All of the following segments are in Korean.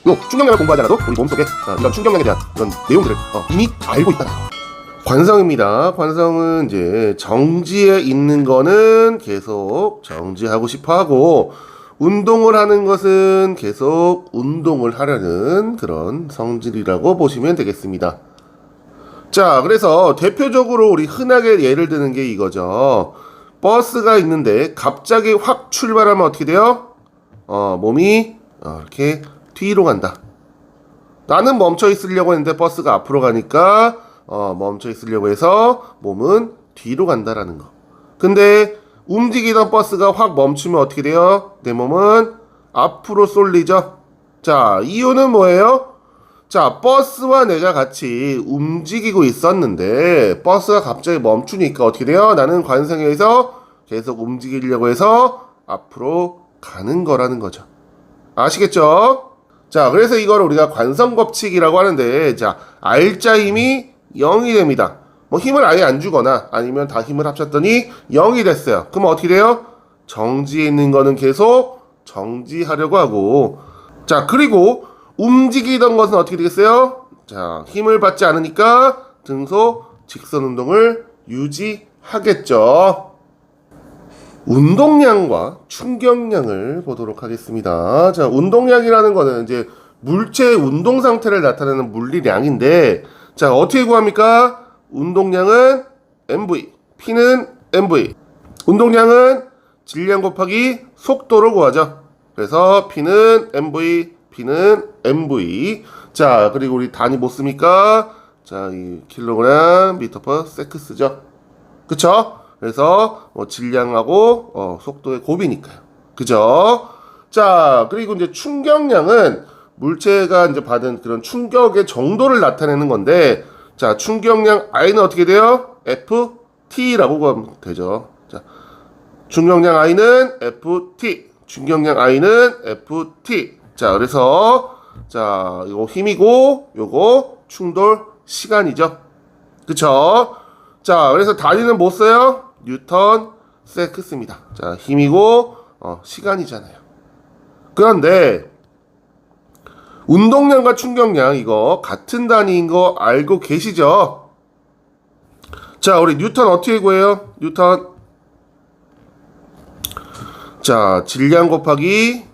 요 충격량을 공부하지 않아도 우리 몸속에 이런 충격량에 대한 그런 내용들을 이미 알고 있다. 관성입니다. 관성은 이제 정지에 있는 거는 계속 정지하고 싶어 하고, 운동을 하는 것은 계속 운동을 하려는 그런 성질이라고 보시면 되겠습니다. 자, 그래서 대표적으로 우리 흔하게 예를 드는 게 이거죠. 버스가 있는데 갑자기 확 출발하면 어떻게 돼요? 몸이 이렇게 뒤로 간다. 나는 멈춰 있으려고 했는데 버스가 앞으로 가니까 멈춰 있으려고 해서 몸은 뒤로 간다라는 거. 근데 움직이던 버스가 확 멈추면 어떻게 돼요? 내 몸은 앞으로 쏠리죠. 자, 이유는 뭐예요? 자, 버스와 내가 같이 움직이고 있었는데 버스가 갑자기 멈추니까 어떻게 돼요? 나는 관성에 의해서 계속 움직이려고 해서 앞으로 가는 거라는 거죠. 아시겠죠? 자, 그래서 이걸 우리가 관성법칙이라고 하는데, 자, R자 힘이 0이 됩니다. 뭐 힘을 아예 안 주거나 아니면 다 힘을 합쳤더니 0이 됐어요. 그럼 어떻게 돼요? 정지에 있는 거는 계속 정지하려고 하고, 자, 그리고 움직이던 것은 어떻게 되겠어요? 자, 힘을 받지 않으니까 등소 직선 운동을 유지하겠죠. 운동량과 충격량을 보도록 하겠습니다. 자, 운동량이라는 거는 이제 물체의 운동 상태를 나타내는 물리량인데, 자, 어떻게 구합니까? 운동량은 mv, P는 mv. 운동량은 질량 곱하기 속도를 구하죠. 그래서 P는 mv, P는 mv. 자, 그리고 우리 단위 못 씁니까? 자, 이 킬로그램 미터 퍼 세크스죠. 그쵸? 그래서 질량하고 속도의 곱이니까요. 그죠? 자, 그리고 이제 충격량은 물체가 이제 받은 그런 충격의 정도를 나타내는 건데, 자, 충격량 I는 어떻게 돼요? FT라고 하면 되죠. 자, 충격량 I는 FT, 충격량 I는 FT. 자, 그래서 자, 이거 힘이고 요거 충돌 시간이죠. 그쵸? 자, 그래서 단위는 뭐 써요? 뉴턴 세크스입니다. 자, 힘이고 시간이잖아요. 그런데 운동량과 충격량 이거 같은 단위인 거 알고 계시죠? 자, 우리 뉴턴 어떻게 구해요? 뉴턴. 자, 질량 곱하기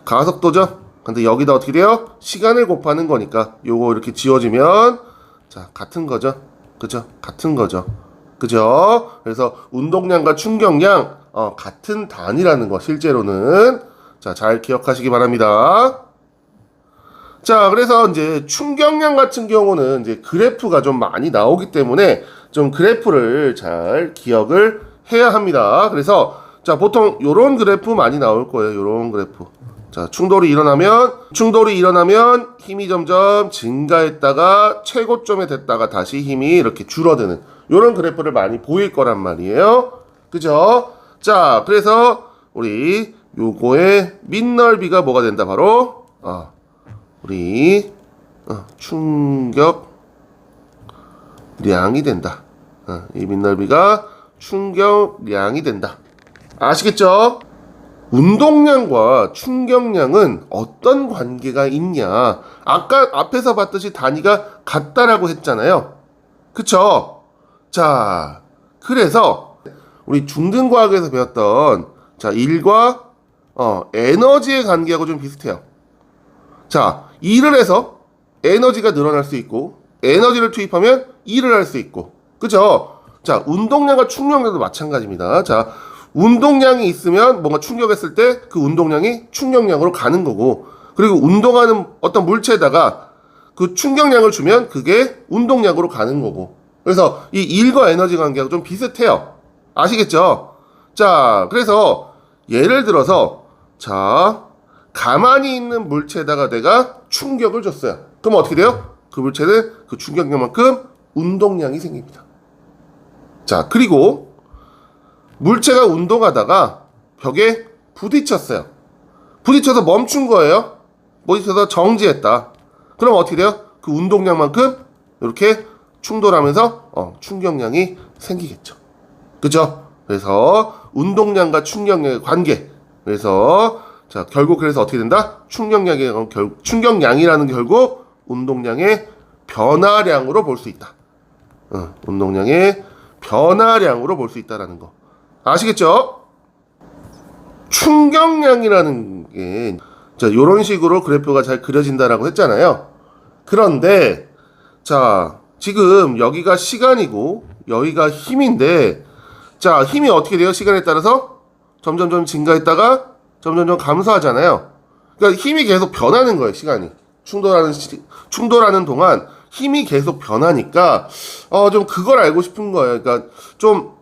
가속도죠? 근데 여기다 어떻게 돼요? 시간을 곱하는 거니까 요거 이렇게 지워지면 자, 같은 거죠. 그죠? 같은 거죠. 그죠? 그래서 운동량과 충격량 같은 단위라는 거 실제로는 자, 잘 기억하시기 바랍니다. 자, 그래서 이제 충격량 같은 경우는 이제 그래프가 좀 많이 나오기 때문에 좀 그래프를 잘 기억을 해야 합니다. 그래서 자, 보통 요런 그래프 많이 나올 거예요. 요런 그래프. 자, 충돌이 일어나면 힘이 점점 증가했다가 최고점에 됐다가 다시 힘이 이렇게 줄어드는 요런 그래프를 많이 보일 거란 말이에요. 그죠? 자, 그래서 우리 요거의 밑넓이가 뭐가 된다? 바로 우리 충격량이 된다. 이 밑넓이가 충격량이 된다. 아시겠죠? 운동량과 충격량은 어떤 관계가 있냐? 아까 앞에서 봤듯이 단위가 같다라고 했잖아요. 그쵸? 자, 그래서 우리 중등과학에서 배웠던 자, 일과 에너지의 관계하고 좀 비슷해요. 자, 일을 해서 에너지가 늘어날 수 있고 에너지를 투입하면 일을 할 수 있고, 그죠? 자, 운동량과 충격량도 마찬가지입니다. 자, 운동량이 있으면 뭔가 충격했을 때 그 운동량이 충격량으로 가는 거고, 그리고 운동하는 어떤 물체에다가 그 충격량을 주면 그게 운동량으로 가는 거고, 그래서 이 일과 에너지 관계하고 좀 비슷해요. 아시겠죠? 자, 그래서 예를 들어서 자, 가만히 있는 물체에다가 내가 충격을 줬어요. 그럼 어떻게 돼요? 그 물체는 그 충격량만큼 운동량이 생깁니다. 자, 그리고 물체가 운동하다가 벽에 부딪혔어요. 부딪혀서 멈춘 거예요. 부딪혀서 정지했다. 그럼 어떻게 돼요? 그 운동량만큼 이렇게 충돌하면서 충격량이 생기겠죠. 그죠? 그래서 운동량과 충격량의 관계. 그래서 자, 결국 그래서 어떻게 된다? 충격량이라는 게 결국 운동량의 변화량으로 볼 수 있다. 운동량의 변화량으로 볼 수 있다라는 거. 아시겠죠? 충격량이라는 게, 자, 요런 식으로 그래프가 잘 그려진다라고 했잖아요. 그런데, 자, 지금 여기가 시간이고, 여기가 힘인데, 자, 힘이 어떻게 돼요? 시간에 따라서 점점점 증가했다가 점점점 감소하잖아요. 그러니까 힘이 계속 변하는 거예요, 시간이. 충돌하는 동안 힘이 계속 변하니까, 좀 그걸 알고 싶은 거예요. 그러니까 좀,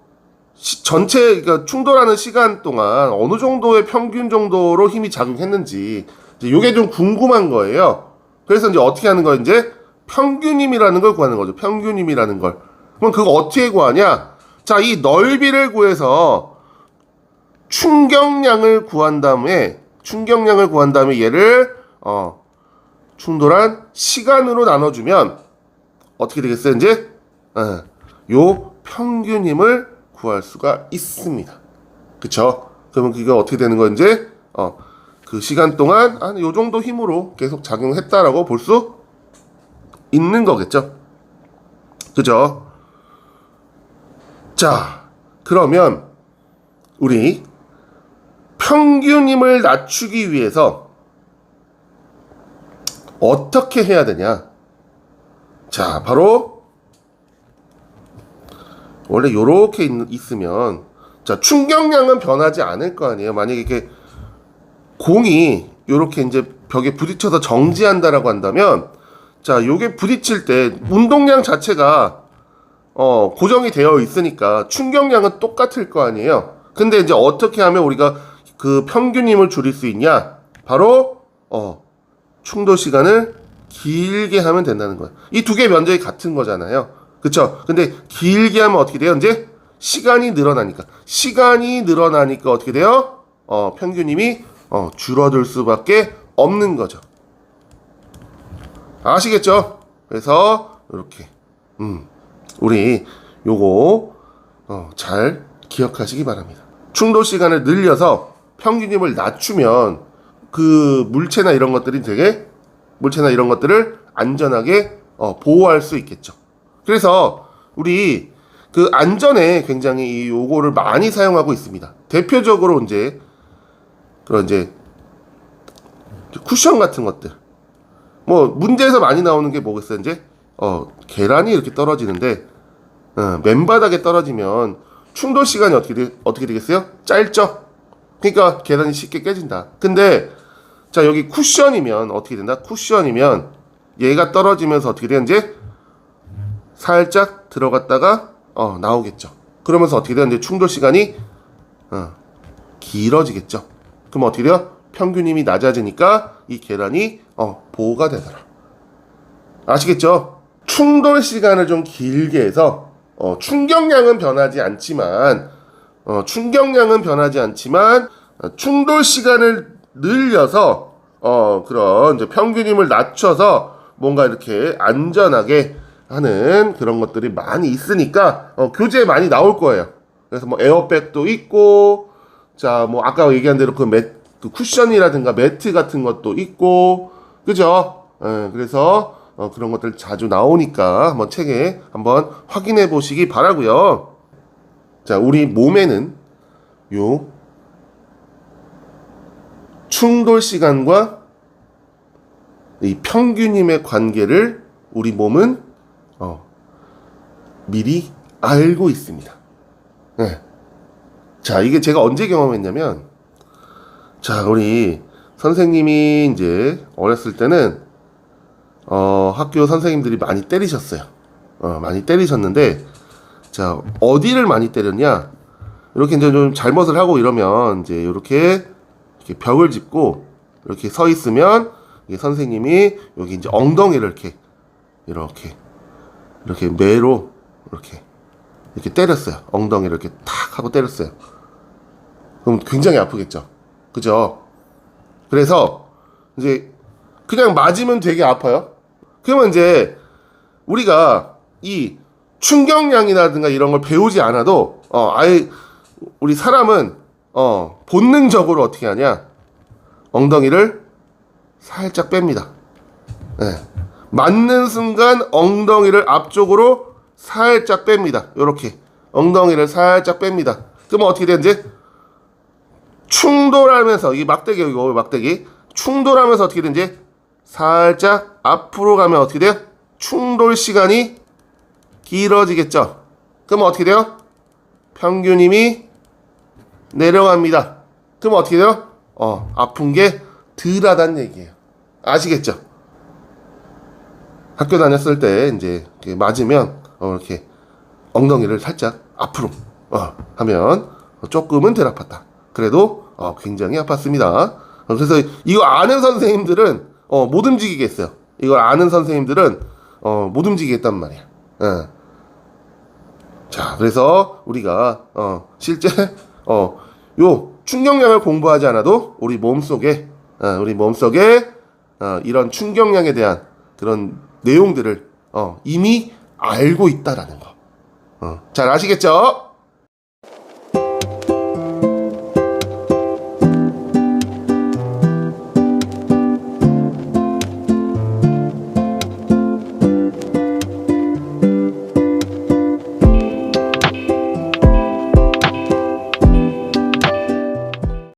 그러니까 충돌하는 시간 동안 어느 정도의 평균 정도로 힘이 작용했는지, 이게 좀 궁금한 거예요. 그래서 이제 어떻게 하는 거예요? 이제 평균임이라는 걸 구하는 거죠. 평균임이라는 걸. 그럼 그거 어떻게 구하냐? 자, 이 넓이를 구해서 충격량을 구한 다음에 얘를 충돌한 시간으로 나눠주면 어떻게 되겠어요? 이제 요 평균 힘을 구할 수가 있습니다. 그쵸? 그러면 그게 어떻게 되는 거 이제 그 시간 동안 요 정도 힘으로 계속 작용했다라고 볼 수 있는 거겠죠? 그죠? 자, 그러면 우리 평균 힘을 낮추기 위해서 어떻게 해야 되냐? 자, 바로 원래 요렇게 있으면, 자, 충격량은 변하지 않을 거 아니에요. 만약에 이렇게 공이 요렇게 이제 벽에 부딪혀서 정지한다라고 한다면, 자, 요게 부딪힐 때 운동량 자체가 고정이 되어 있으니까 충격량은 똑같을 거 아니에요. 근데 이제 어떻게 하면 우리가 그 평균 힘을 줄일 수 있냐? 바로 충돌 시간을 길게 하면 된다는 거예요. 이 두 개의 면적이 같은 거잖아요. 그쵸? 근데 길게 하면 어떻게 돼요? 이제 시간이 늘어나니까 어떻게 돼요? 평균 힘이 줄어들 수밖에 없는 거죠. 아시겠죠? 그래서 이렇게 우리 요거 잘 기억하시기 바랍니다. 충돌 시간을 늘려서 평균 힘을 낮추면 그 물체나 이런 것들을 안전하게 보호할 수 있겠죠. 그래서 우리 그 안전에 굉장히 이 요거를 많이 사용하고 있습니다. 대표적으로 이제 그런 이제 쿠션 같은 것들, 뭐 문제에서 많이 나오는 게 뭐겠어요? 이제 계란이 이렇게 떨어지는데 맨바닥에 떨어지면 충돌 시간이 어떻게 되겠어요? 짧죠? 그러니까 계란이 쉽게 깨진다. 근데 자, 여기 쿠션이면 어떻게 된다? 쿠션이면 얘가 떨어지면서 어떻게 돼요? 이제 살짝 들어갔다가 나오겠죠. 그러면서 어떻게 돼요? 이제 충돌 시간이 길어지겠죠. 그럼 어떻게 돼요? 평균 힘이 낮아지니까 이 계란이 보호가 되더라. 아시겠죠? 충돌 시간을 좀 길게 해서 충격량은 변하지 않지만 충돌 시간을 늘려서 그런 이제 평균 힘을 낮춰서 뭔가 이렇게 안전하게 하는 그런 것들이 많이 있으니까 교재에 많이 나올 거예요. 그래서 뭐 에어백도 있고, 자, 뭐 아까 얘기한 대로 그 쿠션이라든가 매트 같은 것도 있고, 그죠? 그래서 그런 것들 자주 나오니까 한번 책에 한번 확인해 보시기 바라고요. 자, 우리 몸에는 요 충돌 시간과 이 평균 힘의 관계를 우리 몸은 미리 알고 있습니다. 네. 자, 이게 제가 언제 경험했냐면, 자, 우리 선생님이 이제 어렸을 때는 학교 선생님들이 많이 때리셨어요. 많이 때리셨는데, 자, 어디를 많이 때렸냐? 이렇게 이제 좀 잘못을 하고 이러면 이제 이렇게 벽을 짚고 이렇게 서 있으면 선생님이 여기 이제 엉덩이를 이렇게 매로 이렇게 때렸어요. 엉덩이를 이렇게 탁 하고 때렸어요. 그럼 굉장히 아프겠죠. 그죠? 그래서 이제 그냥 맞으면 되게 아파요. 그러면 이제 우리가 이 충격량이라든가 이런 걸 배우지 않아도 아예 우리 사람은 본능적으로 어떻게 하냐? 엉덩이를 살짝 뺍니다. 네. 맞는 순간 엉덩이를 앞쪽으로 살짝 뺍니다. 요렇게 엉덩이를 살짝 뺍니다. 그러면 어떻게 되는지 충돌하면서 이 막대기 이거 막대기 충돌하면서 어떻게 되는지 살짝 앞으로 가면 어떻게 돼요? 충돌 시간이 길어지겠죠. 그러면 어떻게 돼요? 평균 힘이 내려갑니다. 그럼 어떻게 돼요? 아픈 게 덜하다는 얘기예요. 아시겠죠? 학교 다녔을 때 이제 맞으면 이렇게 엉덩이를 살짝 앞으로 하면 조금은 덜 아팠다. 그래도 굉장히 아팠습니다. 그래서 이거 아는 선생님들은 못 움직이겠어요. 이걸 아는 선생님들은 못 움직이겠단 말이야. 자, 그래서 우리가 실제 요 충격량을 공부하지 않아도 우리 몸속에 이런 충격량에 대한 그런 내용들을 이미 알고 있다라는 거. 잘 아시겠죠?